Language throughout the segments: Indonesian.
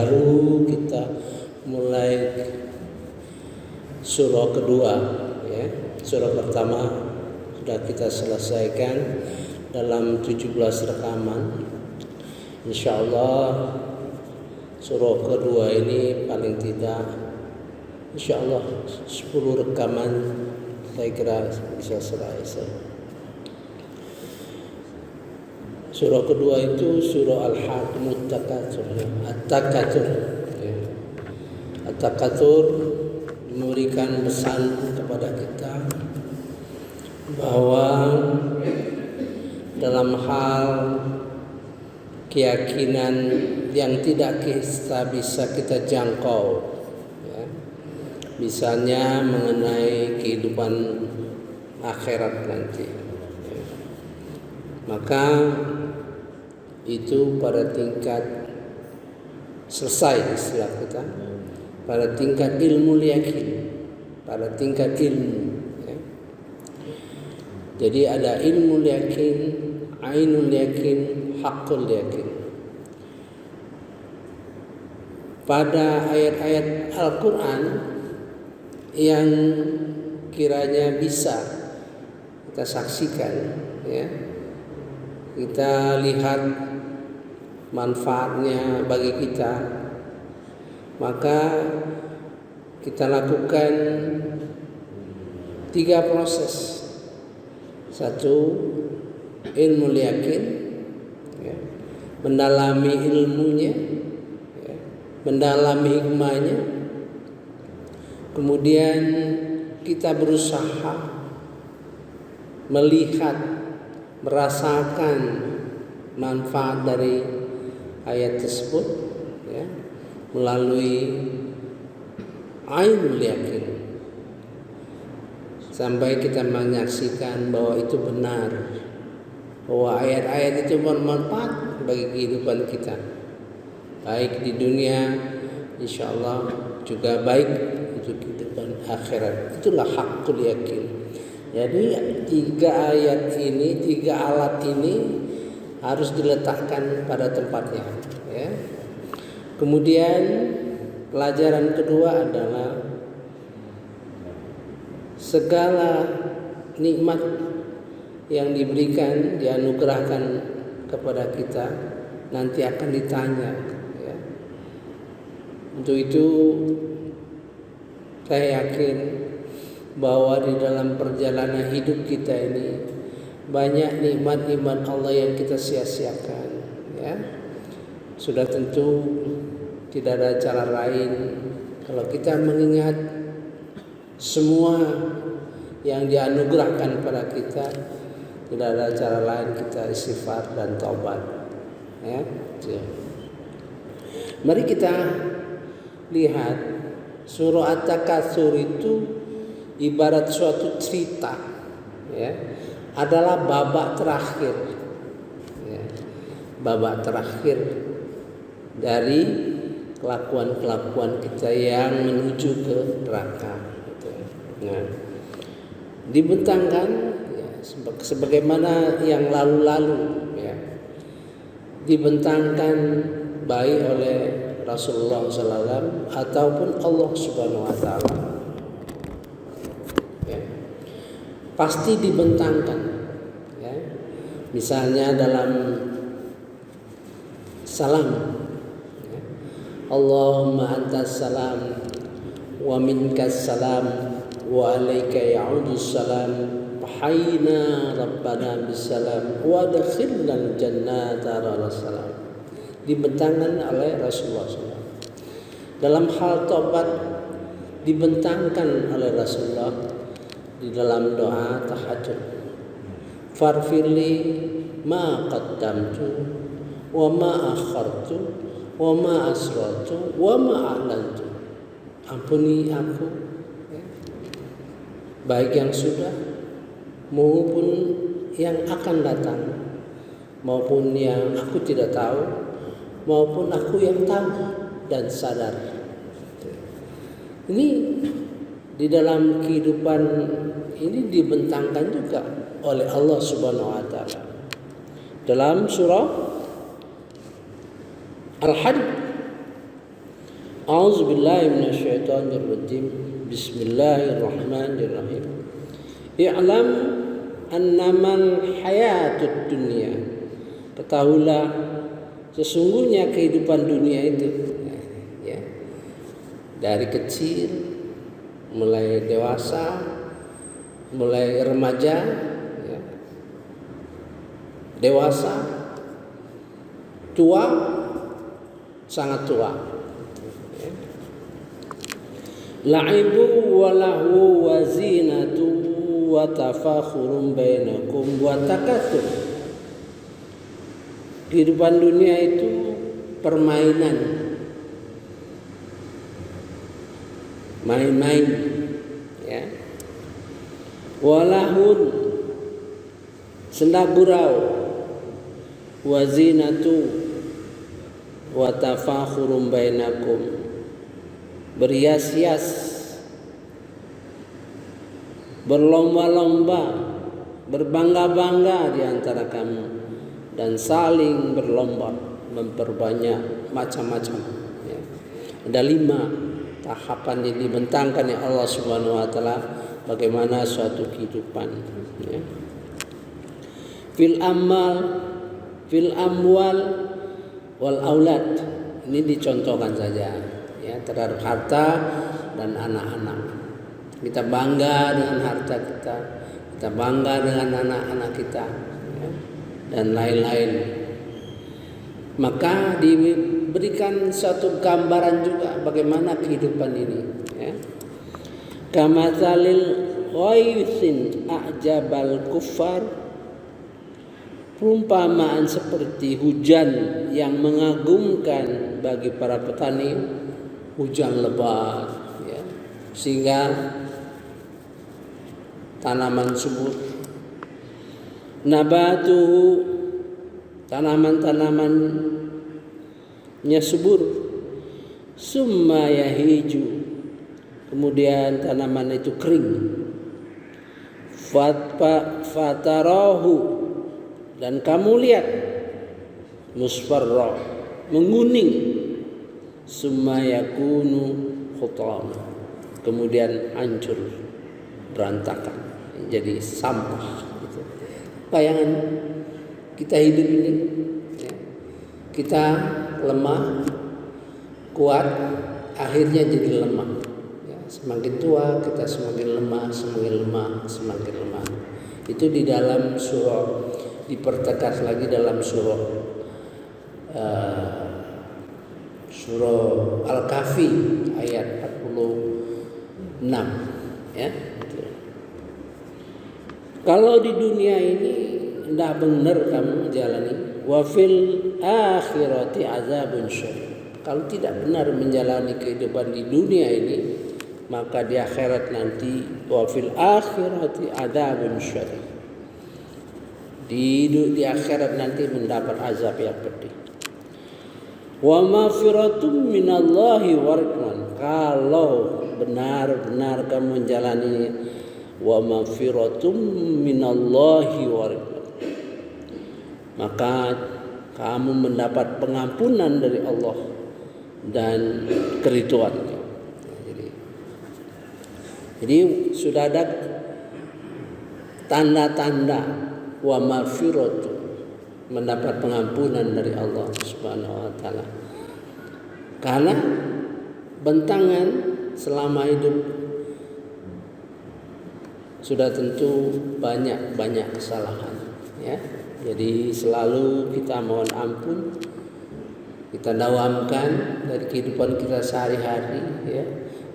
baru kita mulai surah kedua, ya. Surah pertama sudah kita selesaikan dalam 17 rekaman. Insyaallah surah kedua ini paling tidak insyaallah 10 rekaman saya kira bisa selesai. Surah kedua itu surah Al-Haqqul Takatsur. At-Takatsur. At-Takatsur memberikan pesan kepada kita bahwa dalam hal keyakinan yang tidak bisa kita jangkau, ya. Misalnya mengenai kehidupan akhirat nanti, ya. Maka itu pada tingkat selesai istilah kita, pada tingkat ilmu yakin, pada tingkat ilmu, ya. Jadi ada ilmu yakin, ainul yakin, haqqul yakin. Pada ayat-ayat Al-Quran yang kiranya bisa kita saksikan, ya, kita lihat manfaatnya bagi kita, maka kita lakukan 3 proses. 1, ilmu yakin, ya, mendalami ilmunya, ya, mendalami hikmahnya. Kemudian kita berusaha melihat, merasakan manfaat dari ayat tersebut, ya, melalui ainul yakin, sampai kita menyaksikan bahwa itu benar, bahwa ayat-ayat itu bermanfaat bagi kehidupan kita, baik di dunia, insyaallah juga baik untuk kehidupan akhirat. Itulah haqqul yakin. Jadi 3 ayat ini, 3 alat ini harus diletakkan pada tempatnya, ya. Kemudian pelajaran kedua adalah segala nikmat yang diberikan, dianugerahkan kepada kita nanti akan ditanya, ya. Untuk itu saya yakin bahwa di dalam perjalanan hidup kita ini banyak nikmat-nikmat Allah yang kita sia-siakan, ya. Sudah tentu tidak ada cara lain kalau kita mengingat semua yang dianugerahkan pada kita, tidak ada cara lain kita istighfar dan taubat, ya. Mari kita lihat surah At-Takatsur itu ibarat suatu cerita, ya. Adalah babak terakhir, ya, babak terakhir dari kelakuan-kelakuan kita yang menuju ke neraka, gitu. Nah, dibentangkan, ya, sebagaimana yang lalu-lalu, ya, dibentangkan baik oleh Rasulullah SAW ataupun Allah Subhanahu Wa Taala. Pasti dibentangkan, ya. Misalnya dalam salam, ya. Allahumma antas salam wa minkas salam wa alaika ya'udus salam hayyina rabbana bisalam wa adkhilnal jannata ala salam. Dibentangkan oleh Rasulullah SAW. Dalam hal taubat dibentangkan oleh Rasulullah di dalam doa tahajud, farfirli ma qaddamtu wa ma akhartu wa ma asrartu wa ma a'lantu. Ampuni aku, ya, baik yang sudah maupun yang akan datang, maupun yang aku tidak tahu, maupun aku yang tahu dan sadar. Ini di dalam kehidupan ini dibentangkan juga oleh Allah Subhanahu Wa Taala dalam surah Al-Hajj A'udzubillahi minasyaitonirrajim. Bismillahirrahmanirrahim. I'lam annamal hayatud dunya. Ketahuilah sesungguhnya kehidupan dunia itu, ya, dari kecil mulai dewasa, mulai remaja, ya, dewasa, tua, sangat tua. La'ibu wa lahu wa zinatu wa tafakhurun bainakum wa takatsur. Kehidupan dunia itu permainan, main-main, ya. Walahun, senda gurau, wa zinatu wa tafakhurun bainakum, berhias-hias, berlomba-lomba, berbangga-bangga di antara kamu, dan saling berlomba memperbanyak macam-macam, ya. Ada 5 tahapan yang dibentangkan oleh Allah Subhanahu wa taala bagaimana suatu kehidupan, ya. Fil amwal wal aulad, ini dicontohkan saja, ya, terhadap harta dan anak-anak. Kita bangga dengan harta kita, kita bangga dengan anak-anak kita, ya, dan lain-lain. Maka diberikan suatu gambaran juga bagaimana kehidupan ini, ya. Kamatsalil ghaisin a'jabal kuffar, perumpamaan seperti hujan yang mengagumkan bagi para petani, hujan lebat, ya, sehingga tanaman subur. Nabatuhu, tanaman-tanamannya subur. Summa yahiju, kemudian tanaman itu kering. Fatarahu, dan kamu lihat, musfarra, menguning. Summa yakunu khutama, kemudian hancur, berantakan, jadi sampah, gitu. Bayangan kita hidup ini, ya, kita lemah, kuat, akhirnya jadi lemah, ya. Semakin tua kita semakin lemah, semakin lemah. Itu di dalam surah, dipertegas lagi dalam surah Al-Kahfi ayat 46, ya. Kalau di dunia ini tidak benar kamu jalani, wa fil akhirati azabun syadid. Kalau tidak benar menjalani kehidupan di dunia ini, maka di akhirat nanti wa fil akhirati azabun syadid. Di akhirat nanti mendapat azab yang pedih. Wa maghfiratum minallahi wa ridwan. Kalau benar-benar kamu menjalani wa maghfiratum minallahi wa ridwan, maka kamu mendapat pengampunan dari Allah dan keridhoannya. Jadi sudah ada tanda-tanda wa maghfiratu, mendapat pengampunan dari Allah Subhanahu wa taala. Karena bentangan selama hidup sudah tentu banyak kesalahan, ya. Jadi selalu kita mohon ampun, kita dawamkan dari kehidupan kita sehari-hari, ya.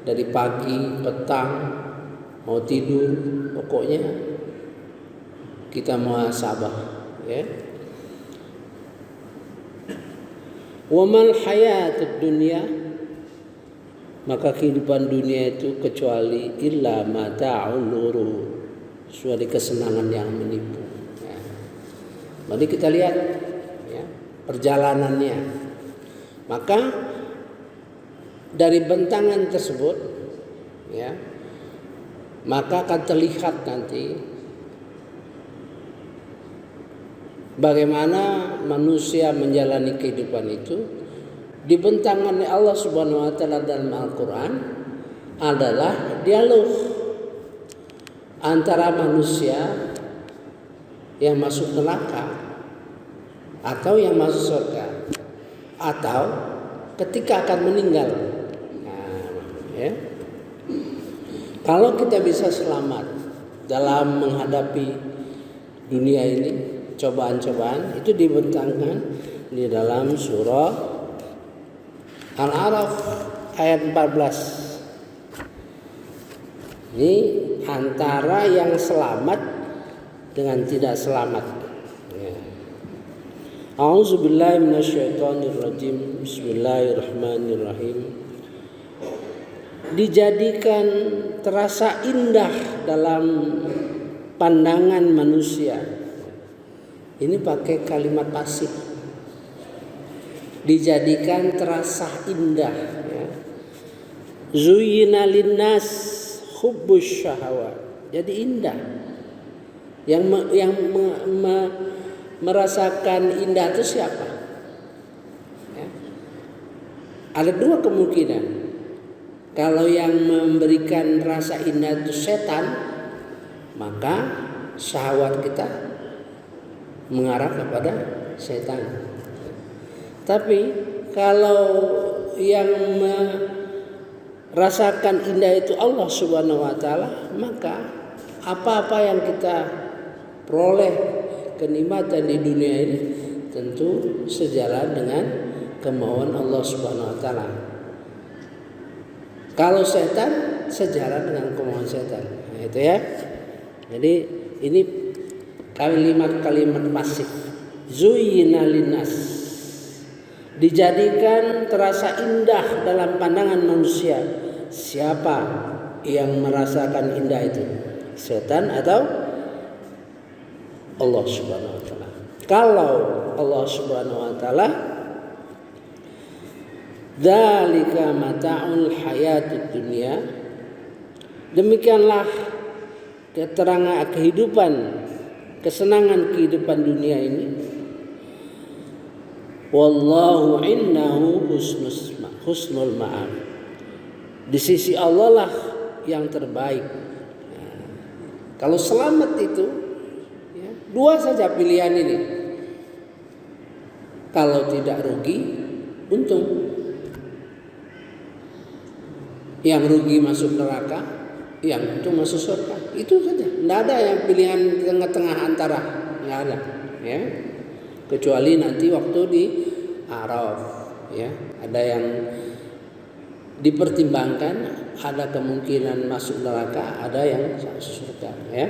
Dari pagi, petang, mau tidur, pokoknya kita muhasabah, ya. Wa mal hayatud dunya, maka kehidupan dunia itu kecuali illa mata'ul ghurur, suatu kesenangan yang menipu, ya. Mari kita lihat, ya, perjalanannya. Maka dari bentangan tersebut, ya, maka akan terlihat nanti bagaimana manusia menjalani kehidupan itu dibentangkan oleh Allah Subhanahu wa taala dalam Al-Qur'an adalah dialog antara manusia yang masuk neraka atau yang masuk surga, atau ketika akan meninggal. Nah, ya. Kalau kita bisa selamat dalam menghadapi dunia ini, cobaan-cobaan itu dibentangkan di dalam surah Al-A'raf ayat 14. Ini antara yang selamat dengan tidak selamat. A'udzubillahi minasyaitonirrajim. Bismillahirrahmanirrahim. Dijadikan terasa indah dalam pandangan manusia. Ini pakai kalimat pasif. Dijadikan terasa indah. Ya. Zuyyina linnas hubbus syahawat. Jadi indah. Yang merasakan indah itu siapa? Ya. Ada dua kemungkinan. Kalau yang memberikan rasa indah itu setan, maka syahwat kita mengarah kepada setan. Tapi kalau yang merasakan indah itu Allah Subhanahu wa taala, maka apa-apa yang kita peroleh kenikmatan di dunia ini tentu sejalan dengan kemauan Allah Subhanahu wa taala. Kalau setan sejalan dengan kemauan setan. Nah, itu ya. Jadi ini kalimat-kalimat pasif. Zuyyina linnas. Dijadikan terasa indah dalam pandangan manusia. Siapa yang merasakan indah itu? Setan atau Allah Subhanahu wa taala? Kalau Allah Subhanahu wa taala, dzalika mata'ul hayatid dunya, demikianlah keterangan kehidupan, kesenangan kehidupan dunia ini. Wallahu innahu husnul ma'ab. Di sisi Allah lah yang terbaik. Nah, kalau selamat itu ya, dua saja pilihan ini. Kalau tidak rugi, untung. Yang rugi masuk neraka, yang untung masuk surga. Itu saja. Tidak ada yang pilihan tengah-tengah antara. Tidak ada. Ya. Kecuali nanti waktu di Araf, ya, ada yang dipertimbangkan, ada kemungkinan masuk neraka, ada yang masuk surga, ya.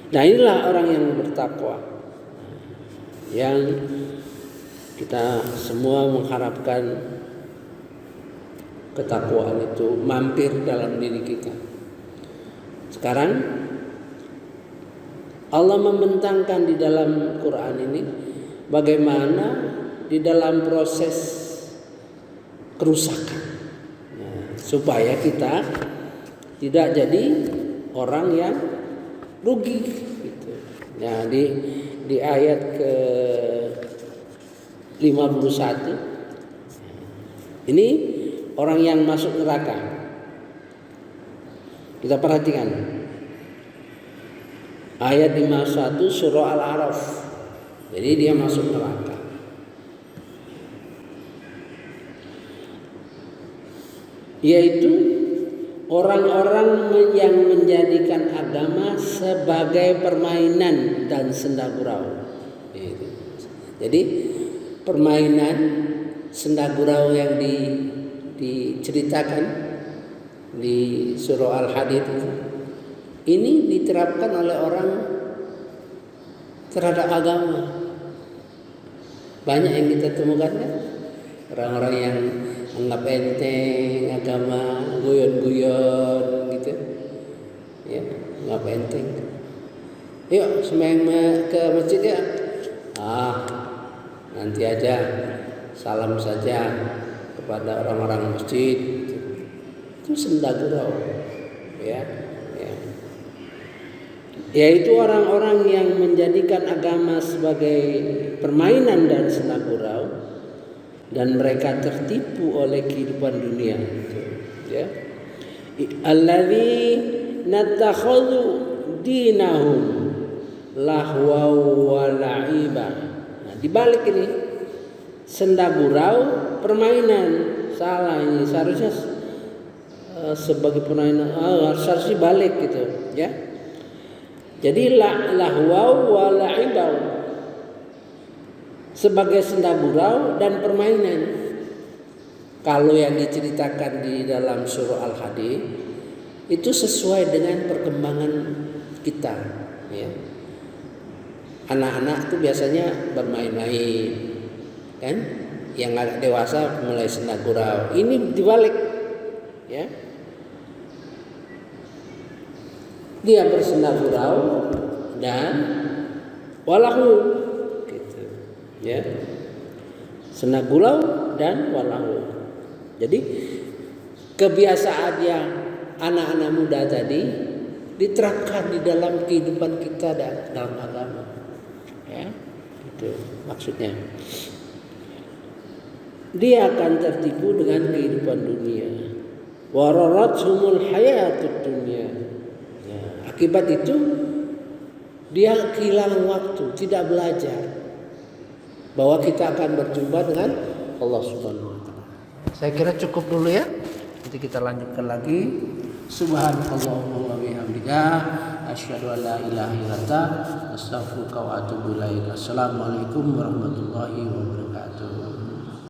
Nah, inilah orang yang bertakwa, yang kita semua mengharapkan ketakwaan itu mampir dalam diri kita. Sekarang Allah membentangkan di dalam Quran ini bagaimana di dalam proses kerusakan, supaya kita tidak jadi orang yang rugi. Gitu. Nah, di ayat ke 51 ini orang yang masuk neraka. Kita perhatikan. Ayat 51 surah Al-A'raf. Jadi dia masuk neraka. Yaitu orang-orang yang menjadikan agama sebagai permainan dan senda gurau. Jadi permainan senda gurau yang diceritakan di surah Al-Hadid ini diterapkan oleh orang terhadap agama. Banyak yang kita temukan kan, orang-orang yang anggap enteng agama, guyon-guyon gitu, ya, anggap enteng. Yuk sembahyang ke masjid ya. Nanti aja, salam saja kepada orang-orang masjid. Itu senda gurau, ya. Yaitu orang-orang yang menjadikan agama sebagai permainan dan senda gurau, dan mereka tertipu oleh kehidupan dunia. Ya. Allazi natakhadhu dinahum lahwa wa la'iba. Nah, dibalik ini senda gurau permainan, salah ini seharusnya sebagai permainan harus balik gitu ya. Jadi lahwa wa la'iba sebagai senda gurau dan permainan. Kalau yang diceritakan di dalam surah Al-Hadid itu sesuai dengan perkembangan kita ya. Anak-anak itu biasanya bermain-main kan, yang agak dewasa mulai senda gurau. Ini dibalik ya, dia bersenda gurau dan walahu gitu ya, senda gurau dan walahu. Jadi kebiasaan yang anak-anak muda tadi diterapkan di dalam kehidupan kita dan dalam agama ya, itu maksudnya. Dia akan tertipu dengan kehidupan dunia. Wararathumul hayatud dunya. Ya, akibat itu dia kehilangan waktu, tidak belajar bahwa kita akan berjumpa dengan Allah Subhanahu wa taala. Saya kira cukup dulu ya. Nanti kita lanjutkan lagi. Subhanallahumma wa bihamdika asyhadu an la ilaha illa anta astaghfiruka wa atubu ilaik. Assalamualaikum warahmatullahi wabarakatuh.